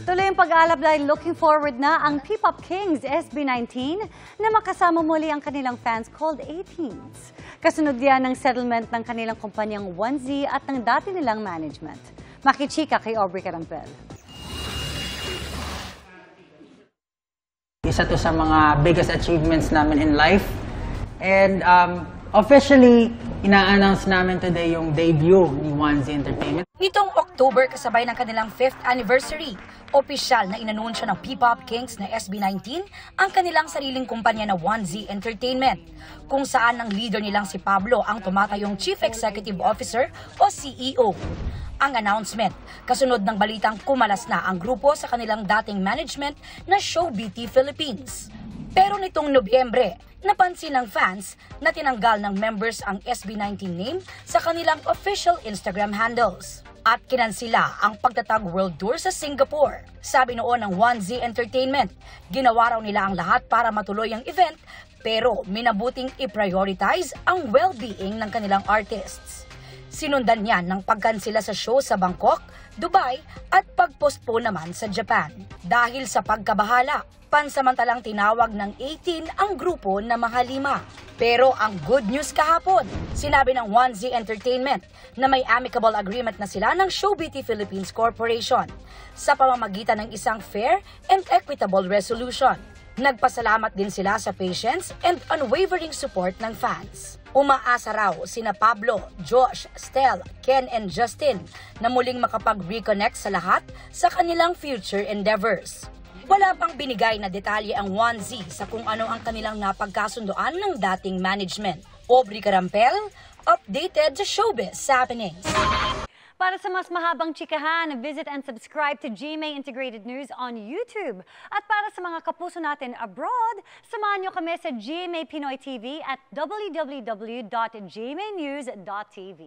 Tuloy ang pag-aalab dahil looking forward na ang P-Pop Kings SB19 na makasama muli ang kanilang fans called 18s. Kasunod yan ng settlement ng kanilang kumpanyang 1Z at ng dati nilang management. Makichika kay Aubrey Carampel. Isa to sa mga biggest achievements namin in life. And officially, ina-announce namin today yung debut ni 1Z Entertainment. Nitong October, kasabay ng kanilang 5th anniversary, opisyal na inanunsyo ng P-Pop Kings na SB19 ang kanilang sariling kumpanya na 1Z Entertainment, kung saan ang leader nilang si Pablo ang tumatayong Chief Executive Officer o CEO. Ang announcement, kasunod ng balitang kumalas na ang grupo sa kanilang dating management na ShowBT Philippines. Pero nitong Nobyembre, napansin ng fans na tinanggal ng members ang SB19 name sa kanilang official Instagram handles. At kinansila ang pagtatag World Tour sa Singapore. Sabi noon ng 1Z Entertainment, ginawa raw nila ang lahat para matuloy ang event, pero minabuting i-prioritize ang well-being ng kanilang artists. Sinundan niyan ng pagkansila sa show sa Bangkok, Dubai at pagpostpone naman sa Japan. Dahil sa pagkabahala, pansamantalang tinawag ng 18 ang grupo na Mahalima. Pero ang good news kahapon, sinabi ng 1Z Entertainment na may amicable agreement na sila ng ShowBT Philippines Corporation sa pamamagitan ng isang fair and equitable resolution. Nagpasalamat din sila sa patience and unwavering support ng fans. Umaasa raw sina Pablo, Josh, Stel, Ken and Justin na muling makapag-reconnect sa lahat sa kanilang future endeavors. Wala pang binigay na detalye ang 1Z sa kung ano ang kanilang napagkasundoan ng dating management. Aubrey Carampel, updated sa Showbiz Happenings. Para sa mas mahabang chikahan, visit and subscribe to GMA Integrated News on YouTube. At para sa mga kapuso natin abroad, samahan nyo kami sa GMA Pinoy TV at www.gmanews.tv.